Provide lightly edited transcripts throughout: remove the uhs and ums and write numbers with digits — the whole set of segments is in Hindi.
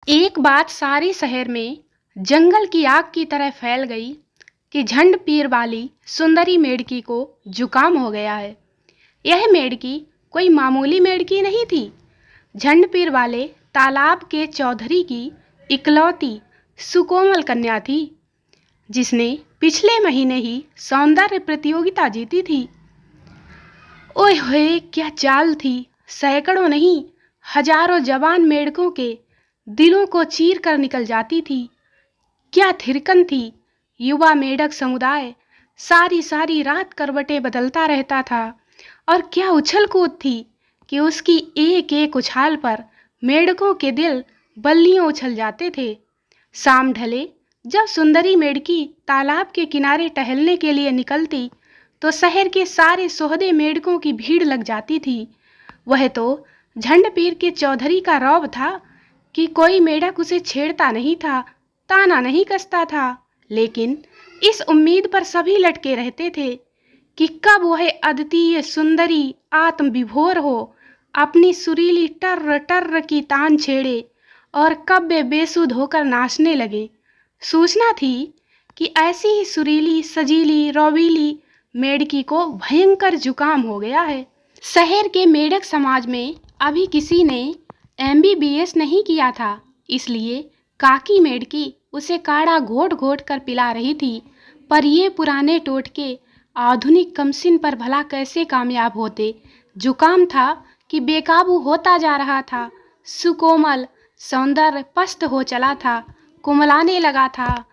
एक बात सारे शहर में जंगल की आग की तरह फैल गई कि झंड पीर वाली सुंदरी मेढकी को जुकाम हो गया है। यह मेढकी कोई मामूली मेढकी नहीं थी। झंड पीर वाले तालाब के चौधरी की इकलौती सुकोमल कन्या थी, जिसने पिछले महीने ही सौंदर्य प्रतियोगिता जीती थी। ओए होए, क्या चाल थी! सैकड़ों नहीं, हजारों जवान मेढकों के दिलों को चीर कर निकल जाती थी। क्या थिरकन थी! युवा मेढक समुदाय सारी सारी रात करवटें बदलता रहता था, और क्या उछल कूद थी कि उसकी एक एक उछाल पर मेढकों के दिल बल्लियों उछल जाते थे। शाम ढले जब सुंदरी मेढकी तालाब के किनारे टहलने के लिए निकलती, तो शहर के सारे सोहदे मेढकों की भीड़ लग जाती थी। वह तो झंड पीर के चौधरी का रौब था कि कोई मेढक उसे छेड़ता नहीं था, ताना नहीं कसता था। लेकिन इस उम्मीद पर सभी लटके रहते थे कि कब वह अद्वितीय सुंदरी आत्म विभोर हो, अपनी सुरीली टर्र टर्र की तान छेड़े, और कब वे बेसुध होकर नाचने लगे। सूचना थी कि ऐसी ही सुरीली सजीली रौबीली मेढकी को भयंकर जुकाम हो गया है। शहर के मेढक समाज में अभी किसी ने MBBS नहीं किया था, इसलिए काकी मेढकी उसे काढ़ा घोट घोट कर पिला रही थी। पर ये पुराने टोटके आधुनिक कमसिन पर भला कैसे कामयाब होते। जुकाम था कि बेकाबू होता जा रहा था। सुकोमल सौंदर्य पस्त हो चला था, कुमलाने लगा था।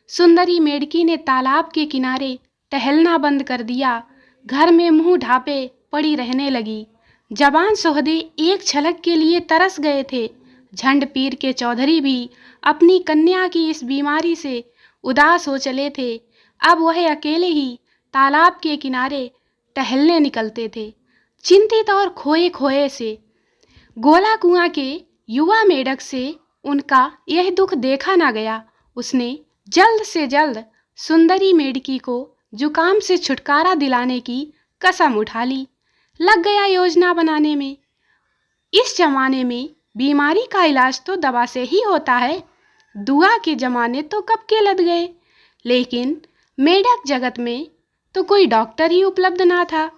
सुंदरी मेढकी ने तालाब के किनारे टहलना बंद कर दिया, घर में मुंह ढांपे पड़ी रहने लगी। जवान सोहदे एक झलक के लिए तरस गए थे। झंड पीर के चौधरी भी अपनी कन्या की इस बीमारी से उदास हो चले थे। अब वह अकेले ही तालाब के किनारे टहलने निकलते थे, चिंतित और खोए खोए से। गोला कुआं के युवा मेढक से उनका यह दुख देखा ना गया। उसने जल्द से जल्द सुंदरी मेढकी को जुकाम से छुटकारा दिलाने की कसम उठा ली, लग गया योजना बनाने में। इस जमाने में बीमारी का इलाज तो दवा से ही होता है। दुआ के जमाने तो कब के लद गए। लेकिन मेढक जगत में तो कोई डॉक्टर ही उपलब्ध ना था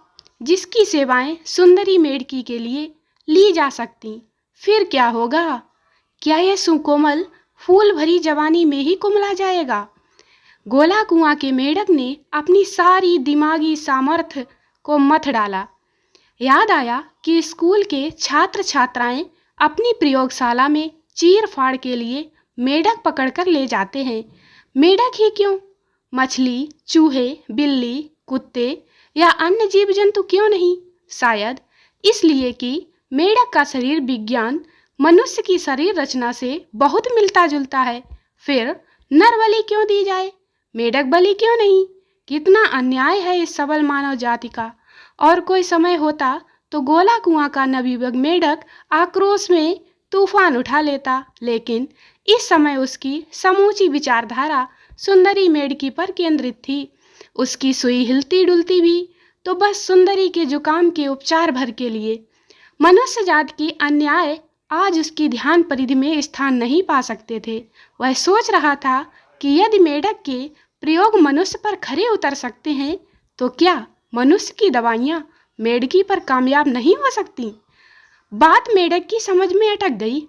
जिसकी सेवाएं सुंदरी मेढकी के लिए ली जा सकती। फिर क्या होगा? क्या यह सुकोमल फूल भरी जवानी में ही कुमला जाएगा? गोला कुआं के मेढक ने अपनी सारी दिमागी सामर्थ्य को मथ डाला। याद आया कि स्कूल के छात्र छात्राएं अपनी प्रयोगशाला में चीर फाड़ के लिए मेढक पकड़कर ले जाते हैं। मेढक ही क्यों, मछली, चूहे, बिल्ली, कुत्ते या अन्य जीव जंतु क्यों नहीं? शायद इसलिए कि मेढक का शरीर विज्ञान मनुष्य की शरीर रचना से बहुत मिलता जुलता है। फिर नर बलि क्यों दी जाए, मेढक बलि क्यों नहीं? कितना अन्याय है इस सबल मानव जाति का। और कोई समय होता तो गोला कुआं का नवयुवक मेढक आक्रोश में तूफान उठा लेता, लेकिन इस समय उसकी समूची विचारधारा सुंदरी मेढकी पर केंद्रित थी। उसकी सुई हिलती डुलती भी तो बस सुंदरी के जुकाम के उपचार भर के लिए। मनुष्य जाति की अन्याय आज उसकी ध्यान परिधि में स्थान नहीं पा सकते थे। वह सोच रहा था कि यदि मेढक के प्रयोग मनुष्य पर खरे उतर सकते हैं, तो क्या मनुष्य की दवाइयाँ मेढकी पर कामयाब नहीं हो सकती? बात मेढक की समझ में अटक गई।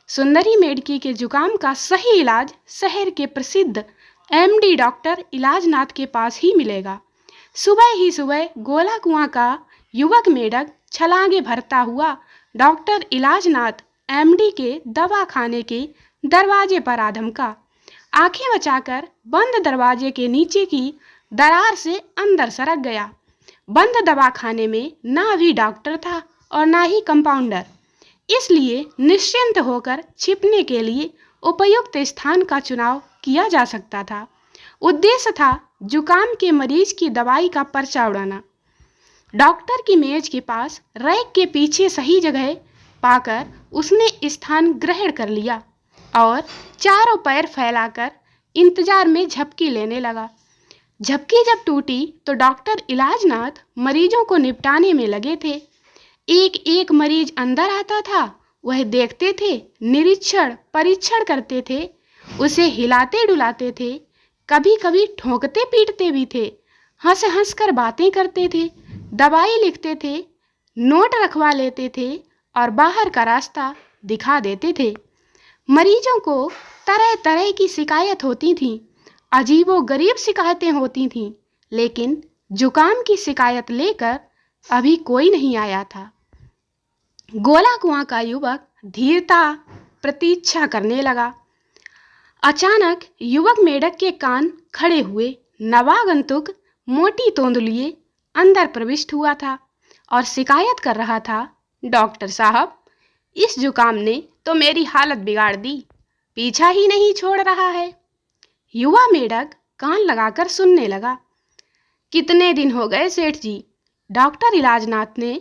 सुंदरी मेढकी के जुकाम का सही इलाज शहर के प्रसिद्ध MD डॉक्टर इलाजनाथ के पास ही मिलेगा। सुबह ही सुबह गोला कुआं का युवक मेढक छलांगे भरता हुआ डॉक्टर इलाजनाथ MD के दवा खाने के दरवाजे पर आ धमका। आंखें बचाकर बंद दरवाजे के नीचे की दरार से अंदर सरक गया। बंद दवाखाने में ना भी डॉक्टर था और ना ही कंपाउंडर, इसलिए निश्चिंत होकर छिपने के लिए उपयुक्त स्थान का चुनाव किया जा सकता था। उद्देश्य था जुकाम के मरीज की दवाई का पर्चा उड़ाना। डॉक्टर की मेज के पास रैक के पीछे सही जगह पाकर उसने स्थान ग्रहण कर लिया और चारों पैर फैलाकर इंतजार में झपकी लेने लगा। झपकी जब टूटी तो डॉक्टर इलाजनाथ मरीजों को निपटाने में लगे थे। एक एक मरीज अंदर आता था, वह देखते थे, निरीक्षण परीक्षण करते थे, उसे हिलाते डुलाते थे, कभी कभी ठोकते पीटते भी थे, हंस हंस कर बातें करते थे, दवाई लिखते थे, नोट रखवा लेते थे और बाहर का रास्ता दिखा देते थे। मरीजों को तरह तरह की शिकायत होती थी, अजीबो गरीब शिकायतें होती थीं, लेकिन जुकाम की शिकायत लेकर अभी कोई नहीं आया था। गोला कुआं का युवक धीरता प्रतीक्षा करने लगा। अचानक युवक मेढक के कान खड़े हुए। नवागंतुक मोटी तोंद लिए अंदर प्रविष्ट हुआ था और शिकायत कर रहा था, डॉक्टर साहब, इस जुकाम ने तो मेरी हालत बिगाड़ दी, पीछा ही नहीं छोड़ रहा है। युवा मेढक कान लगाकर सुनने लगा। कितने दिन हो गए सेठ जी? डॉक्टर इलाजनाथ ने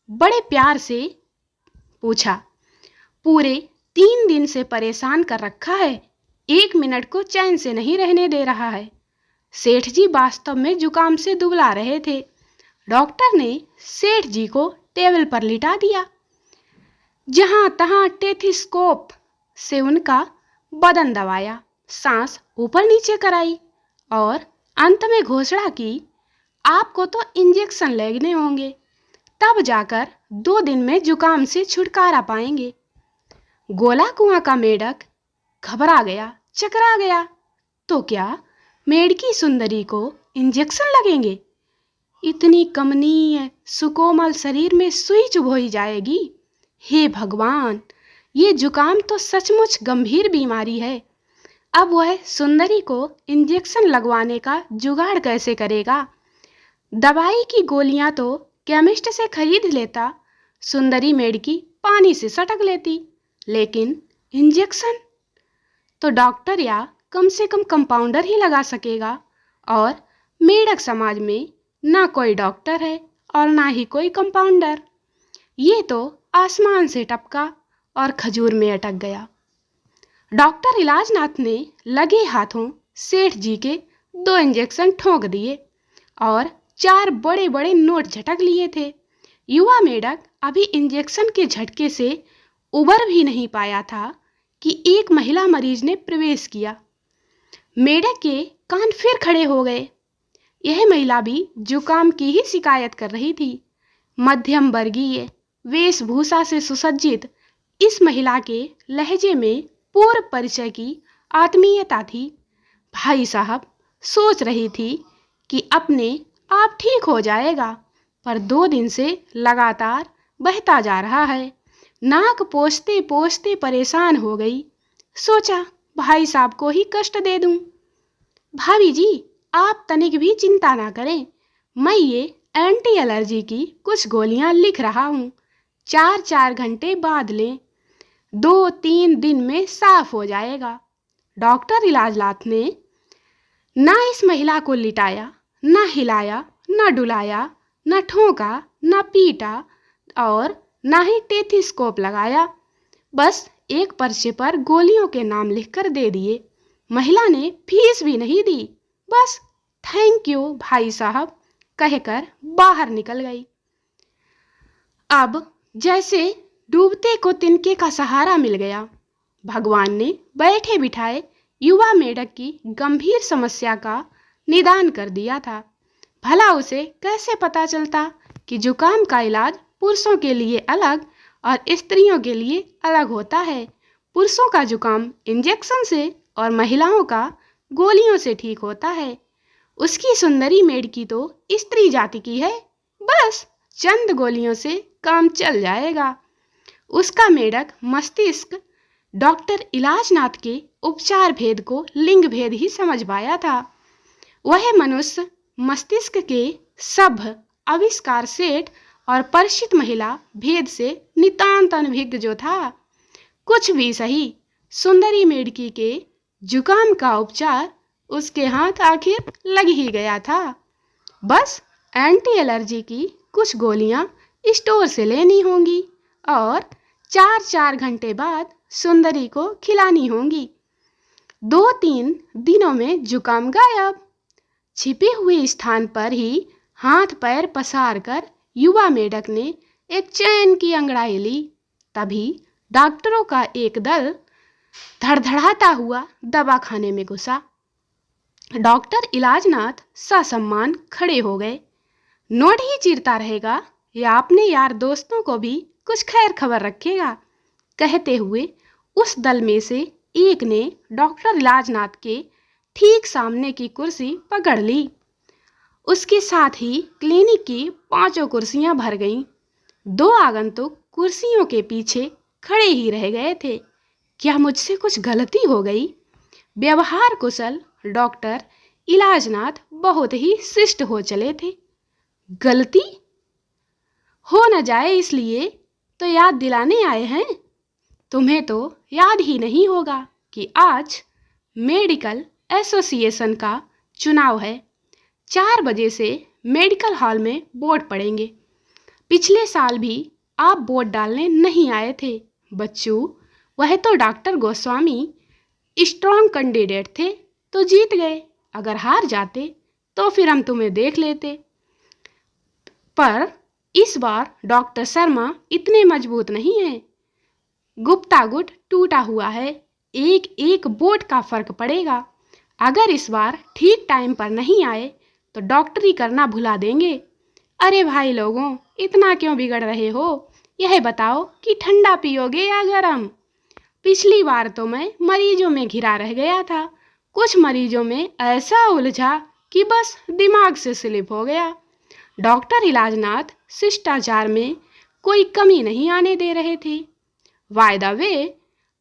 बड़े प्यार से पूछा। पूरे 3 दिन से परेशान कर रखा है, 1 मिनट को चैन से नहीं रहने दे रहा है। सेठ जी वास्तव में जुकाम से दुबला रहे थे। डॉक्टर ने सेठ जी को टेबल पर लिटा दिया। जहां तहां टेथिस्कोप से उनका बदन दबाया, सांस ऊपर नीचे कराई और अंत में घोषणा की, आपको तो इंजेक्शन लगने होंगे, तब जाकर 2 दिन में जुकाम से छुटकारा पाएंगे। गोला कुआं का मेढक घबरा गया, चकरा गया। तो क्या मेढकी सुंदरी को इंजेक्शन लगेंगे? इतनी कमनीय सुकोमल शरीर में सुई चुभोई जाएगी? हे भगवान, ये जुकाम तो सचमुच गंभीर बीमारी है। अब वह सुंदरी को इंजेक्शन लगवाने का जुगाड़ कैसे करेगा? दवाई की गोलियां तो केमिस्ट से खरीद लेता, सुंदरी मेढकी पानी से सटक लेती, लेकिन इंजेक्शन तो डॉक्टर या कम से कम कंपाउंडर ही लगा सकेगा, और मेढक समाज में ना कोई डॉक्टर है और ना ही कोई कंपाउंडर। ये तो आसमान से टपका और खजूर में अटक गया। डॉक्टर इलाजनाथ ने लगे हाथों सेठ जी के 2 इंजेक्शन ठोक दिए और 4 बड़े बड़े नोट झटक लिए थे। युवा मेढक अभी इंजेक्शन के झटके से उबर भी नहीं पाया था कि एक महिला मरीज ने प्रवेश किया। मेढक के कान फिर खड़े हो गए। यह महिला भी जुकाम की ही शिकायत कर रही थी। मध्यम वर्गीय वेशभूषा से सुसज्जित इस महिला के लहजे में पूर्व परिचय की आत्मीयता थी। भाई साहब, सोच रही थी कि अपने आप ठीक हो जाएगा, पर 2 दिन से लगातार बहता जा रहा है। नाक पोंछते पोंछते परेशान हो गई। सोचा भाई साहब को ही कष्ट दे दूं। भाभी जी, आप तनिक भी चिंता ना करें, मैं ये एंटी एलर्जी की कुछ गोलियां लिख रहा हूँ, 4-4 घंटे बाद लें, 2-3 दिन में साफ हो जाएगा। डॉक्टर इलाजनाथ ने ना इस महिला को लिटाया, ना हिलाया, ना डुलाया, ना ठोका, ना पीटा और ना ही टेथिस्कोप लगाया। बस एक पर्चे पर गोलियों के नाम लिखकर दे दिए। महिला ने फीस भी नहीं दी, बस थैंक यू भाई साहब कहकर बाहर निकल गई। अब जैसे डूबते को तिनके का सहारा मिल गया। भगवान ने बैठे बिठाए युवा मेढक की गंभीर समस्या का निदान कर दिया था। भला उसे कैसे पता चलता कि जुकाम का इलाज पुरुषों के लिए अलग और स्त्रियों के लिए अलग होता है। पुरुषों का जुकाम इंजेक्शन से और महिलाओं का गोलियों से ठीक होता है। उसकी सुंदरी मेढकी तो स्त्री जाति की है, बस चंद गोलियों से काम चल जाएगा। उसका मेढक मस्तिष्क डॉक्टर इलाजनाथ के उपचार भेद को लिंग भेद ही समझ पाया था। वह मनुष्य मस्तिष्क के सभ्य आविष्कार सेठ और परिचित महिला भेद से नितांत अनभिज्ञ जो था। कुछ भी सही, सुंदरी मेढकी के जुकाम का उपचार उसके हाथ आखिर लग ही गया था। बस एंटी एलर्जी की कुछ गोलियां स्टोर से लेनी होंगी और 4-4 घंटे बाद सुंदरी को खिलानी होंगी। 2-3 दिनों में जुकाम गायब। छिपे हुए स्थान पर ही हाथ पैर पसार कर युवा मेढक ने एक चैन की अंगड़ाई ली। तभी डॉक्टरों का एक दल धड़धड़ाता हुआ दवाखाने में घुसा। डॉक्टर इलाजनाथ ससम्मान खड़े हो गए। नोट ही चीरता रहेगा या अपने यार दोस्तों को भी कुछ खैर खबर रखेगा, कहते हुए उस दल में से एक ने डॉक्टर इलाजनाथ के ठीक सामने की कुर्सी पकड़ ली। उसके साथ ही क्लिनिक की 5 कुर्सियां भर गईं। 2 आगंतुक कुर्सियों के पीछे खड़े ही रह गए थे। क्या मुझसे कुछ गलती हो गई? व्यवहार कुशल डॉक्टर इलाजनाथ बहुत ही शिष्ट हो चले थे। गलती हो न जाए इसलिए तो याद दिलाने आए हैं। तुम्हें तो याद ही नहीं होगा कि आज मेडिकल एसोसिएशन का चुनाव है। 4 बजे से मेडिकल हॉल में वोट पड़ेंगे। पिछले साल भी आप वोट डालने नहीं आए थे बच्चू। वह तो डॉक्टर गोस्वामी स्ट्रॉन्ग कैंडिडेट थे तो जीत गए। अगर हार जाते तो फिर हम तुम्हें देख लेते। पर इस बार डॉक्टर शर्मा इतने मजबूत नहीं हैं। गुप्ता गुट टूटा हुआ है। एक एक वोट का फर्क पड़ेगा। अगर इस बार ठीक टाइम पर नहीं आए तो डॉक्टरी करना भुला देंगे। अरे भाई लोगों, इतना क्यों बिगड़ रहे हो? यह बताओ कि ठंडा पियोगे या गरम? पिछली बार तो मैं मरीजों में घिरा रह गया था। कुछ मरीजों में ऐसा उलझा कि बस दिमाग से स्लिप हो गया। डॉक्टर इलाजनाथ शिष्टाचार में कोई कमी नहीं आने दे रहे थे। बाय द वे,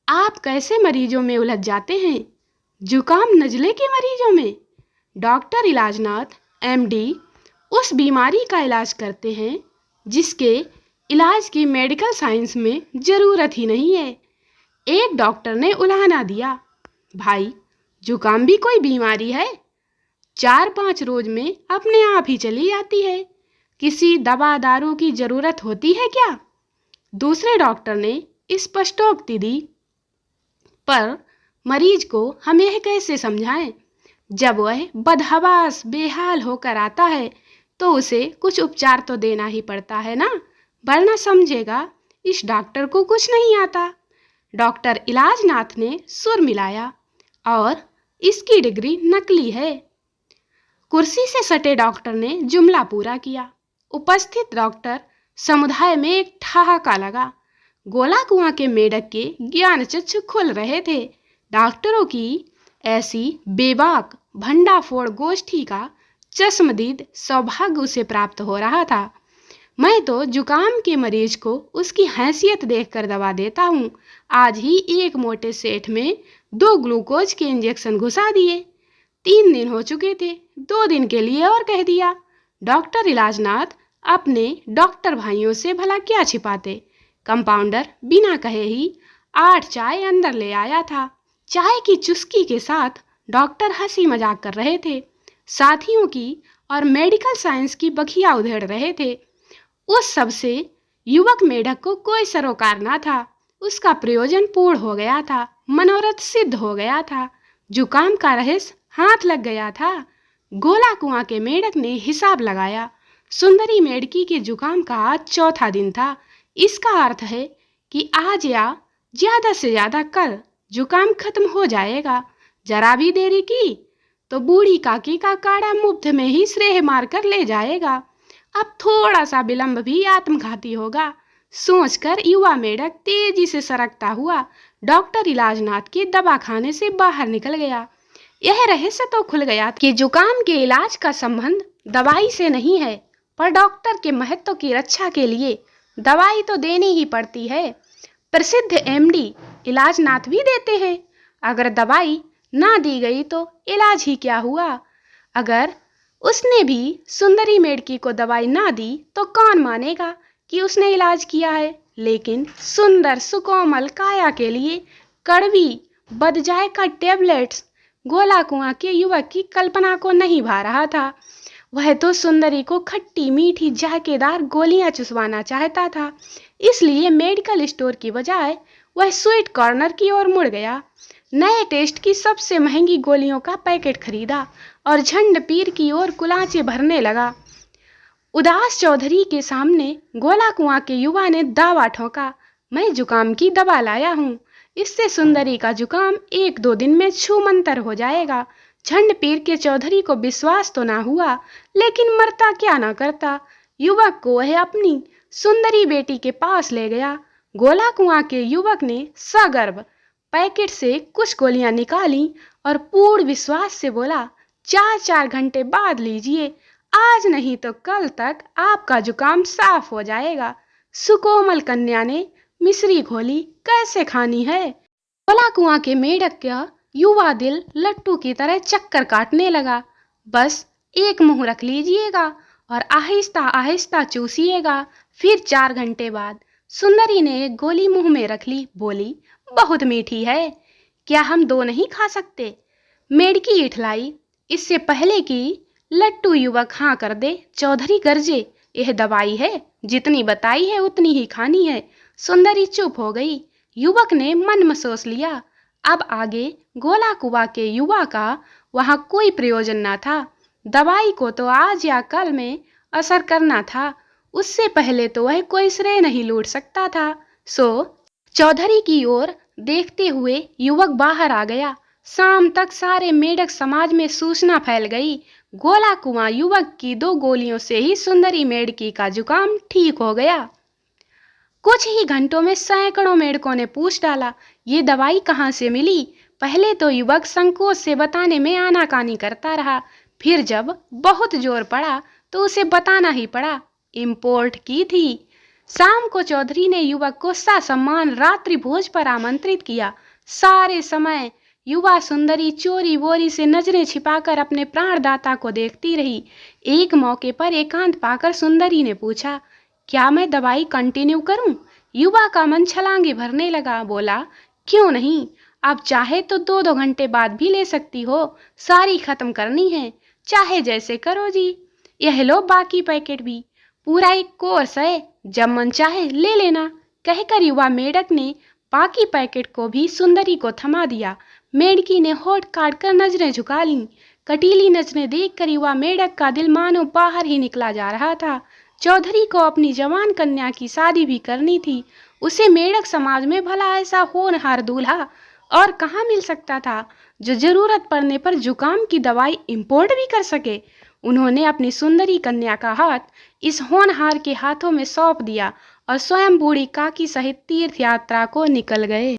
आप कैसे मरीजों में उलझ जाते हैं? जुकाम नजले के मरीजों में? डॉक्टर इलाजनाथ एमडी उस बीमारी का इलाज करते हैं जिसके इलाज की मेडिकल साइंस में ज़रूरत ही नहीं है। एक डॉक्टर ने उलाहना दिया, भाई जुकाम भी कोई बीमारी है? 4-5 रोज में अपने आप ही चली जाती है। किसी दवा दारू की जरूरत होती है क्या? दूसरे डॉक्टर ने स्पष्टोक्ति दी, पर मरीज को हम यह कैसे समझाएं? जब वह बदहवास बेहाल होकर आता है तो उसे कुछ उपचार तो देना ही पड़ता है ना, वरना समझेगा इस डॉक्टर को कुछ नहीं आता। डॉक्टर इलाजनाथ ने सुर मिलाया, और इसकी डिग्री नकली है। कुर्सी से सटे डॉक्टर ने जुमला पूरा किया। उपस्थित डॉक्टर समुदाय में एक ठहाका लगा। गोला कुआं के मेढक के ज्ञान चक्षु खुल रहे थे। डॉक्टरों की ऐसी बेबाक भंडाफोड़ गोष्ठी का चश्मदीद सौभाग्य उसे प्राप्त हो रहा था। मैं तो जुकाम के मरीज को उसकी हैसियत देखकर दवा देता हूँ। आज ही एक मोटे सेठ में 2 ग्लूकोज के इंजेक्शन घुसा दिए। 3 दिन हो चुके थे, 2 दिन के लिए और कह दिया। डॉक्टर इलाजनाथ अपने डॉक्टर भाइयों से भला क्या छिपाते। कंपाउंडर बिना कहे ही 8 चाय अंदर ले आया था। चाय की चुस्की के साथ डॉक्टर हंसी मजाक कर रहे थे। साथियों की और मेडिकल साइंस की बखिया उधेड़ रहे थे। उस सब से युवक मेढक को कोई सरोकार ना था। उसका प्रयोजन पूर्ण हो गया था, मनोरथ सिद्ध हो गया था, जुकाम का रहस्य हाथ लग गया था। गोला कुआं के मेढक ने हिसाब लगाया। सुंदरी मेढकी के जुकाम का आज 4था दिन था। इसका अर्थ है कि आज या ज्यादा से ज्यादा कल जुकाम खत्म हो जाएगा। जरा भी देरी की तो बूढ़ी काकी का काढ़ा मुफ्त में ही श्रेय मारकर ले जाएगा। अब थोड़ा सा विलंब भी आत्मघाती होगा, सोचकर युवा मेढक तेजी से सरकता हुआ डॉक्टर इलाजनाथ के दवाखाने से बाहर निकल गया। यह रहस्य तो खुल गया कि जुकाम के इलाज का संबंध दवाई से नहीं है, पर डॉक्टर के महत्व की रक्षा के लिए दवाई तो देनी ही पड़ती है। प्रसिद्ध एमडी इलाजनाथ भी देते हैं। अगर दवाई ना दी गई तो इलाज ही क्या हुआ। अगर उसने भी सुंदरी मेढकी को दवाई ना दी तो कौन मानेगा कि उसने इलाज किया है। लेकिन सुंदर सुकोमल काया के लिए कड़वी बदजायका टैबलेट्स गोला कुआं के युवक की कल्पना को नहीं भा रहा था। वह तो सुंदरी को खट्टी मीठी जायकेदार गोलियां चुसवाना चाहता था। इसलिए मेडिकल स्टोर की बजाय वह स्वीट कॉर्नर की ओर मुड़ गया। नए टेस्ट की सबसे महंगी गोलियों का पैकेट खरीदा और झंड पीर की ओर कुलांचे भरने लगा। उदास चौधरी के सामने गोला कुआं के युवा ने दावा ठोका, मैं जुकाम की दवा लाया हूँ। इससे सुंदरी का जुकाम 1-2 दिन में छूमंतर हो जाएगा। झंड पीर के चौधरी को विश्वास तो ना हुआ, लेकिन मरता क्या ना करता। युवक को वह अपनी सुंदरी बेटी के पास ले गया। गोला कुआं के युवक ने सगर्व पैकेट से कुछ गोलियां निकाली और पूर्ण विश्वास से बोला, 4-4 घंटे बाद लीजिए, आज नहीं तो कल तक आपका जुकाम साफ हो जाएगा। सुकोमल कन्या ने मिश्री घोली, कैसे खानी है? गोला कुआं के मेढक का युवा दिल लट्टू की तरह चक्कर काटने लगा। बस एक मुंह रख लीजिएगा और आहिस्ता आहिस्ता चूसिएगा। फिर 4 घंटे बाद सुंदरी ने एक गोली मुंह में रख ली, बोली, बहुत मीठी है, क्या हम 2 नहीं खा सकते? मेढकी इठलाई। इससे पहले कि लट्टू युवक हाँ कर दे, चौधरी गरजे, यह दवाई है, जितनी बताई है उतनी ही खानी है। सुंदरी चुप हो गई। युवक ने मन में सोच लिया, अब आगे गोला कुआं के युवा का वहां कोई प्रयोजन न था। दवाई को तो आज या कल में असर करना था, उससे पहले तो वह कोई श्रेय नहीं लूट सकता था। सो चौधरी की ओर देखते हुए युवक बाहर आ गया। शाम तक सारे मेढक समाज में सूचना फैल गई। गोला कुआं युवक की 2 गोलियों से ही सुंदरी मेढकी का जुकाम ठीक हो गया। कुछ ही घंटों में सैकड़ों मेढकों ने पूछ डाला, ये दवाई कहाँ से मिली? पहले तो युवक संकोच से बताने में आनाकानी करता रहा, फिर जब बहुत जोर पड़ा तो उसे बताना ही पड़ा, इंपोर्ट की थी। शाम को चौधरी ने युवक को ससम्मान रात्रि भोज पर आमंत्रित किया। सारे समय युवा सुंदरी चोरी वोरी से नजरें छिपाकर अपने प्राणदाता को देखती रही। एक मौके पर एकांत पाकर सुंदरी ने पूछा, क्या मैं दवाई कंटिन्यू करूं? युवा का मन छलांगे भरने लगा। बोला, क्यों नहीं, आप चाहे तो 2-2 घंटे बाद भी ले सकती हो, सारी खत्म करनी है, चाहे जैसे करो जी। यह लो बाकी पैकेट भी, पूरा एक कोर्स है, जब मन चाहे ले लेना। कहकर युवा मेढक ने बाकी पैकेट को भी सुंदरी को थमा दिया। मेढकी ने होठ काट कर नजरें झुका लीं। कटीली नजरें देखकर युवा मेढक का दिल मानो बाहर ही निकला जा रहा था। चौधरी को अपनी जवान कन्या की शादी भी करनी थी। उसे मेढक समाज में भला ऐसा होनहार दूल्हा और कहाँ मिल सकता था, जो जरूरत पड़ने पर जुकाम की दवाई इंपोर्ट भी कर सके। उन्होंने अपनी सुंदरी कन्या का हाथ इस होनहार के हाथों में सौंप दिया और स्वयं बूढ़ी काकी सहित तीर्थ यात्रा को निकल गए।